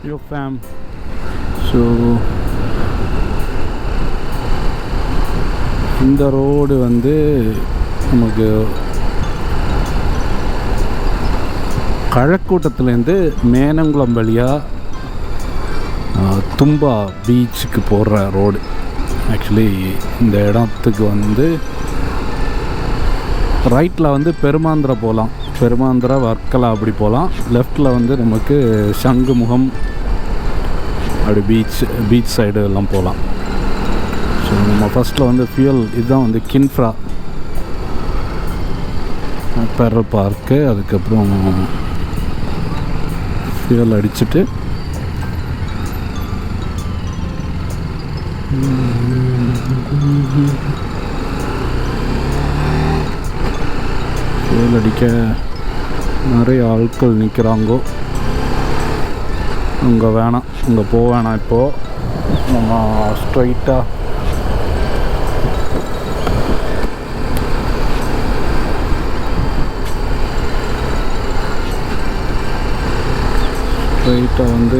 Yo fam. So இந்த road வந்து நமக்கு கழக்கூட்டத்துலேருந்து மேனங்குளம் வழியாக தும்பா பீச்சுக்கு போகிற ரோடு. ஆக்சுவலி இந்த இடத்துக்கு வந்து ரைட்டில் வந்து பெருமாந்திரா போகலாம், பெருமாந்திரா வர்க்கலா அப்படி போகலாம். லெஃப்டில் வந்து நமக்கு சங்குமுகம் அப்படி பீச் சைடு எல்லாம் போகலாம். ஸோ நம்ம ஃபஸ்ட்டில் வந்து ஃபியூல் இதுதான் வந்து கின்ஃப்ரா பெரல் பார்க்கு. அதுக்கப்புறம் ஃபியூல் அடிச்சுட்டு ஃபியூல் அடிக்க நிறைய ஆட்கள் நிற்கிறாங்கோ. அங்கே வேணாம், அங்கே போக வேணாம். இப்போது நம்ம ஸ்ட்ரைட்டாக வந்து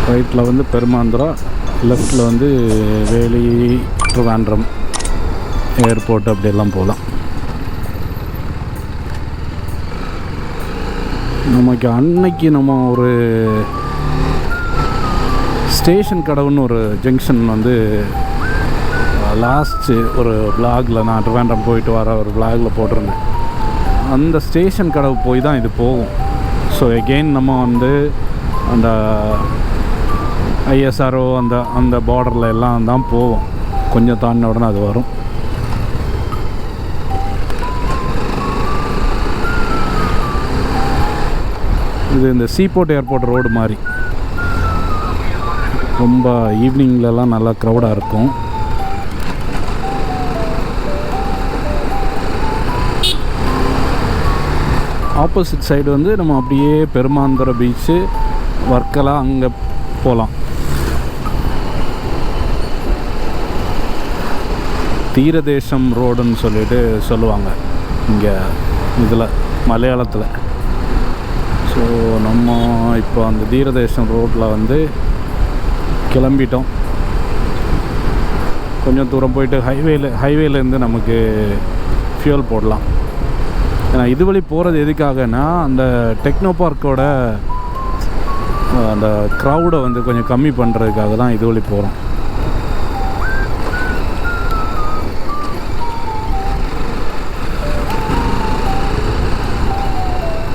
ரைட்டில் வந்து பெருமாந்திரா, லெஃப்டில் வந்து வேலி ட்ரிவாண்ட்ரம் ஏர்போர்ட் அப்படியெல்லாம் போகலாம். நமக்கு அன்னைக்கு நம்ம ஒரு ஸ்டேஷன் கடவுன்னு ஒரு ஜங்ஷன் வந்து லாஸ்ட்டு ஒரு விளாகில் நான் ட்ரிவாண்ட்ரம் போயிட்டு வர ஒரு விளாகில் போட்டிருந்தேன். அந்த ஸ்டேஷன் கடவு போய் தான் இது போகும். ஸோ எகெயின் நம்ம வந்து அந்த ஐஎஸ்ஆர்ஓ அந்த பார்டரில் எல்லாம் தான் போவோம். கொஞ்சம் தாண்டின உடனே அது வரும். இது இந்த சீபோர்ட் ஏர்போர்ட் ரோடு மாதிரி. ரொம்ப ஈவினிங்லலாம் நல்லா க்ரௌடாக இருக்கும். ஆப்போசிட் சைடு வந்து நம்ம அப்படியே பெருமாந்திர பீச்சு, வர்க்கலா அங்கே போகலாம். தீரதேசம் ரோடுன்னு சொல்லிட்டு சொல்லுவாங்க இங்கே இதில் மலையாளத்தில். ஸோ நம்ம இப்போ அந்த தீரதேசம் ரோட்டில் வந்து கிளம்பிட்டோம். கொஞ்சம் தூரம் போயிட்டு ஹைவேலேருந்து நமக்கு ஃபியூல் போடலாம். ஏன்னா இது வழி போகிறது எதுக்காகனா அந்த டெக்னோ பார்க்கோட அந்த க்ரௌடை வந்து கொஞ்சம் கம்மி பண்ணுறதுக்காக தான் இது வழி போகிறோம்.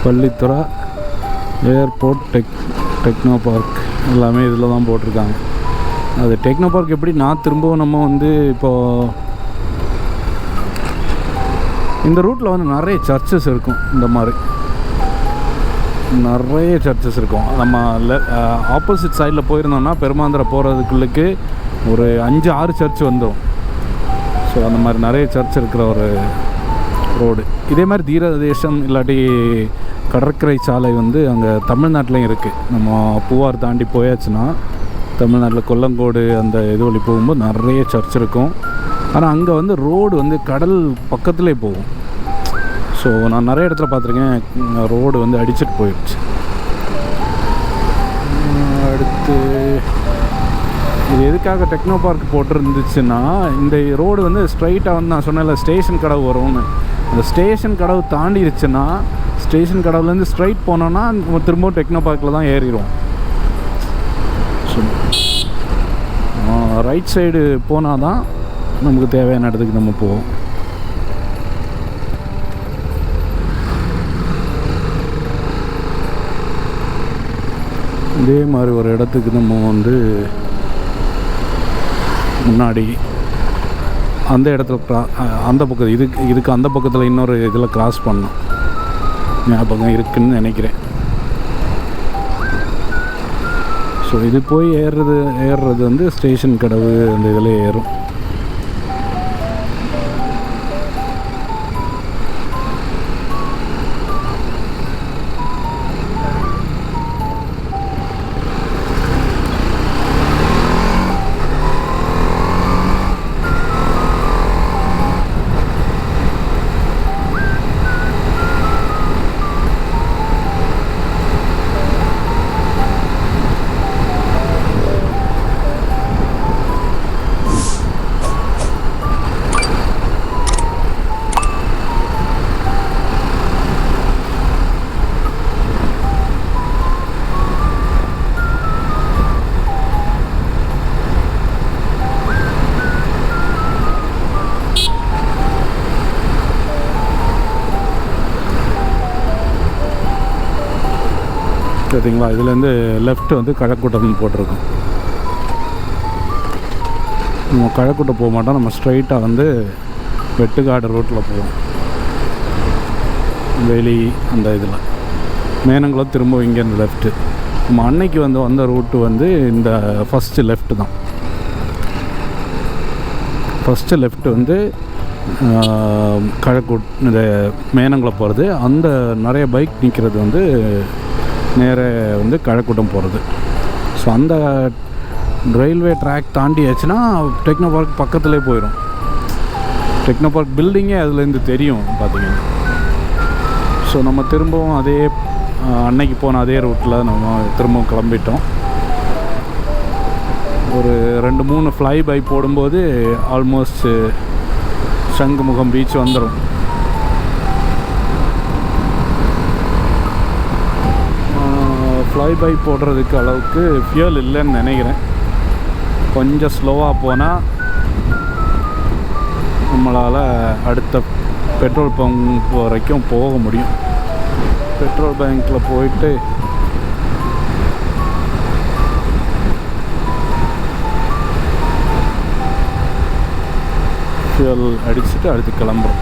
பள்ளித்துறை ஏர்போர்ட் டெக்னோ பார்க் எல்லாமே இதில் தான் போட்டிருக்காங்க. அது டெக்னோ பார்க் எப்படி நான் திரும்பவும் நம்ம வந்து இப்போது இந்த ரூட்டில் வந்து நிறைய சர்ச்சஸ் இருக்கும். இந்த மாதிரி நிறைய சர்ச்சஸ் இருக்கும். நம்ம ஆப்போசிட் சைடில் போயிருந்தோம்னா பெருமாந்திரா போகிறதுக்குள்ளுக்கு ஒரு 5-6 சர்ச் வந்துடும். ஸோ அந்த மாதிரி நிறைய சர்ச் இருக்கிற ஒரு ரோடு. இதே மாதிரி தீரதேசம் இல்லாட்டி கடற்கரை சாலை வந்து அங்கே தமிழ்நாட்டிலையும் இருக்குது. நம்ம பூவார் தாண்டி போயாச்சுன்னா தமிழ்நாட்டில் கொல்லங்கோடு அந்த இது வழி போகும்போது நிறைய சர்ச் இருக்கும். ஆனால் அங்கே வந்து ரோடு வந்து கடல் பக்கத்துலேயே போகும். ஸோ நான் நிறைய இடத்துல பார்த்துருக்கேன் ரோடு வந்து அடிச்சுட்டு போயிடுச்சு. அடுத்து இது எதுக்காக டெக்னோ பார்க் போட்டிருந்துச்சுன்னா, இந்த ரோடு வந்து ஸ்ட்ரைட்டாக வந்து நான் சொன்னேன்ல ஸ்டேஷன் கடவு வரும்னு. அந்த ஸ்டேஷன் கடவு தாண்டிடுச்சுன்னா ஸ்டேஷன் கடவுலேருந்து ஸ்ட்ரைட் போனோன்னா திரும்பவும் டெக்னோ பார்க்கில் தான் ஏறிடும். ஸோ ரைட் சைடு போனால் தான் நமக்கு தேவையான இடத்துக்கு நம்ம போவோம். இதே மாதிரி ஒரு இடத்துக்கு நம்ம வந்து முன்னாடி அந்த இடத்துல அந்த பக்கம் இதுக்கு அந்த பக்கத்தில் இன்னொரு இதில் கிராஸ் பண்ணோம். ஞாபகம் இருக்குதுன்னு நினைக்கிறேன். ஸோ இது போய் ஏறுறது வந்து ஸ்டேஷன் கடவு அந்த இதில் ஏறும். பார்த்தீங்களா? இதுலேருந்து லெஃப்ட் வந்து கழக்கூட்டம்னு போட்டிருக்கோம். நம்ம கழக்கூட்டம் போக மாட்டோம், நம்ம ஸ்ட்ரைட்டாக வந்து வெட்டுக்காடு ரோட்டில் போவோம். வெளி அந்த இதில் மேனங்குளம் திரும்ப இங்கேருந்து லெஃப்ட்டு. நம்ம அன்னைக்கு வந்து வந்த ரூட்டு வந்து இந்த ஃபஸ்ட்டு லெஃப்ட்டு தான். ஃபஸ்ட்டு லெஃப்ட்டு வந்து இந்த மேனங்குளம் போகிறது. அந்த நிறைய பைக் நிற்கிறது வந்து நேர வந்து கழக்கூட்டம் போகிறது. ஸோ அந்த ரயில்வே ட்ராக் தாண்டியாச்சுன்னா டெக்னோ பார்க் பக்கத்துலேயே போயிடும். டெக்னோ பார்க் பில்டிங்கே அதுலேருந்து தெரியும் பார்த்தீங்கன்னா. ஸோ நம்ம திரும்பவும் அதே அன்னைக்கு போன அதே ரூட்டில் நம்ம திரும்பவும் கிளம்பிட்டோம். ஒரு 2-3 ஃப்ளை பை போடும்போது ஆல்மோஸ்ட் சங்குமுகம் பீச் வந்துடும். ஃப்ளை பை போடுறதுக்கு அளவுக்கு ஃபியூல் இல்லைன்னு நினைக்கிறேன். கொஞ்சம் ஸ்லோவாக போனால் நம்மளால் அடுத்த பெட்ரோல் பங்க் வரைக்கும் போக முடியும். பெட்ரோல் பங்கில் போயிட்டு ஃபியூல் அடிச்சுட்டு அடுத்து கிளம்புறோம்.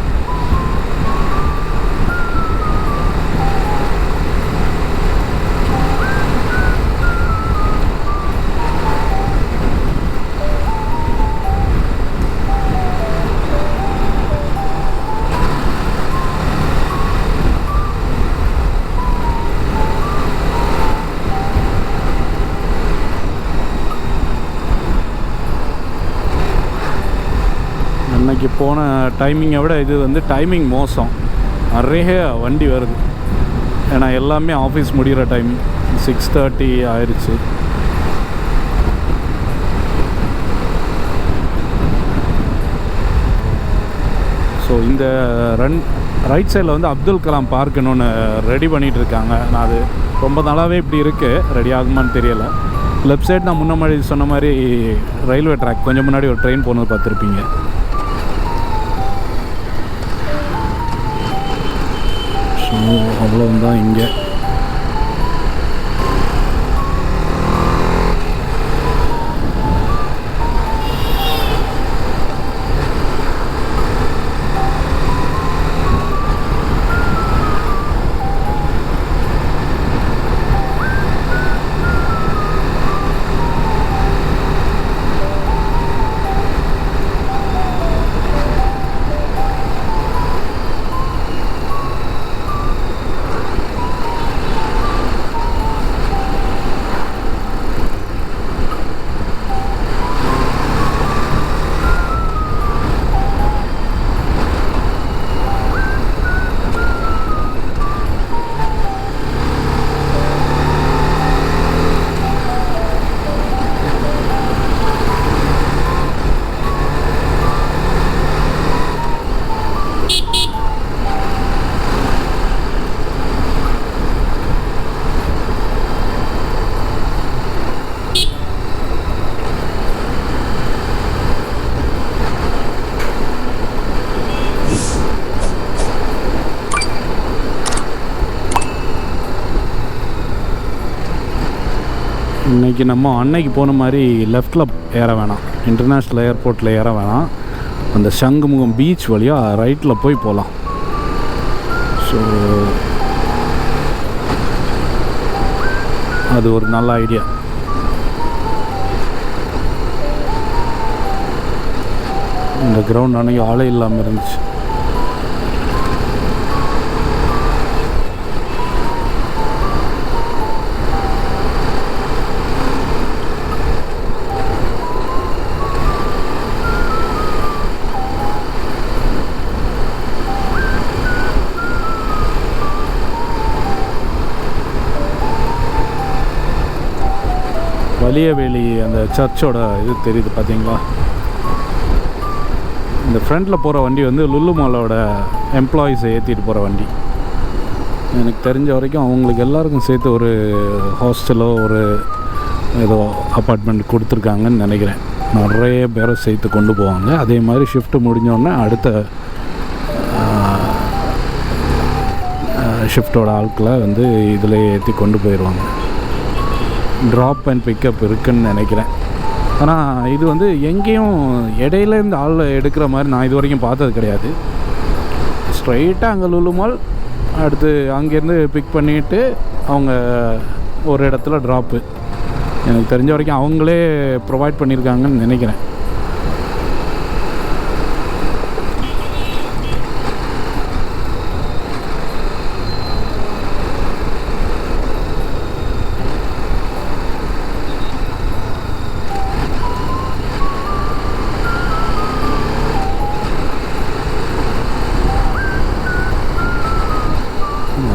அன்றைக்கி போன டைமிங்கை விட இது வந்து டைமிங் மோசம். நிறைய வண்டி வருது. ஏன்னா எல்லாமே ஆஃபீஸ் முடிகிற டைம் 6:30 ஆயிடுச்சு. ஸோ இந்த ரைட் சைடில் வந்து அப்துல் கலாம் பார்க்குன்னு ஒன்று ரெடி பண்ணிகிட்டு இருக்காங்க. நான் அது ரொம்ப நாளாகவே இப்படி இருக்குது, ரெடி ஆகுமான்னு தெரியலை. லெஃப்ட் சைடு நான் முன்னாடி சொன்ன மாதிரி ரயில்வே ட்ராக், கொஞ்சம் முன்னாடி ஒரு ட்ரெயின் போனது பார்த்துருப்பீங்க. ஸோ அவ்வளோதான் இங்கே. இன்றைக்கி நம்ம அன்னைக்கு போன மாதிரி லெஃப்டில் ஏற வேணாம், இன்டர்நேஷ்னல் ஏர்போர்ட்டில் ஏற வேணாம். அந்த சங்குமுகம் பீச் வழியாக ரைட்டில் போய் போகலாம். ஸோ அது ஒரு நல்ல ஐடியா. இந்த கிரவுண்ட் அன்றைக்கி ஆளே இல்லாமல் இருந்துச்சு. வலியவேலி அந்த சர்ச்சோட இது தெரியுது பார்த்தீங்களா? இந்த ஃப்ரண்டில் போகிற வண்டி வந்து லுல்லு மாலோட எம்ப்ளாயீஸை ஏற்றிட்டு போகிற வண்டி. எனக்கு தெரிஞ்ச வரைக்கும் அவங்களுக்கு எல்லாருக்கும் சேர்த்து ஒரு ஹாஸ்டலோ ஒரு ஏதோ அப்பார்ட்மெண்ட் கொடுத்துருக்காங்கன்னு நினைக்கிறேன். நிறைய பேரை சேர்த்து கொண்டு போவாங்க. அதே மாதிரி ஷிஃப்ட்டு முடிஞ்சோடனே அடுத்த ஷிஃப்ட்டோட ஆட்களை வந்து இதில் ஏற்றி கொண்டு போயிடுவாங்க. ட்ராப் அண்ட் பிக்கப் இருக்குதுன்னு நினைக்கிறேன். ஆனால் இது வந்து எங்கேயும் இடையில இந்த ஆள் எடுக்கிற மாதிரி நான் இது வரைக்கும் பார்த்தது கிடையாது. ஸ்ட்ரைட்டாக அங்கே லுலு மால், அடுத்து அங்கேருந்து பிக் பண்ணிவிட்டு அவங்க ஒரு இடத்துல ட்ராப்பு. எனக்கு தெரிஞ்ச வரைக்கும் அவங்களே ப்ரொவைட் பண்ணியிருக்காங்கன்னு நினைக்கிறேன்.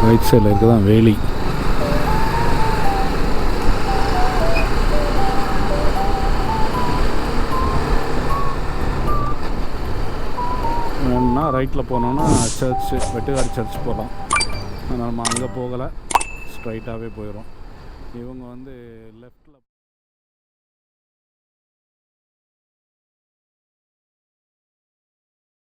ரைட் சைடில் இருக்க தான் வேலி. வேணும்னா ரைட்டில் போனோன்னா சர்ச்சு, வெட்டுக்காடு சர்ச் போகலாம். ஆனால் நம்ம அங்கே போகலை, ஸ்ட்ரைட்டாகவே போயிடும். இவங்க வந்து லெஃப்டில்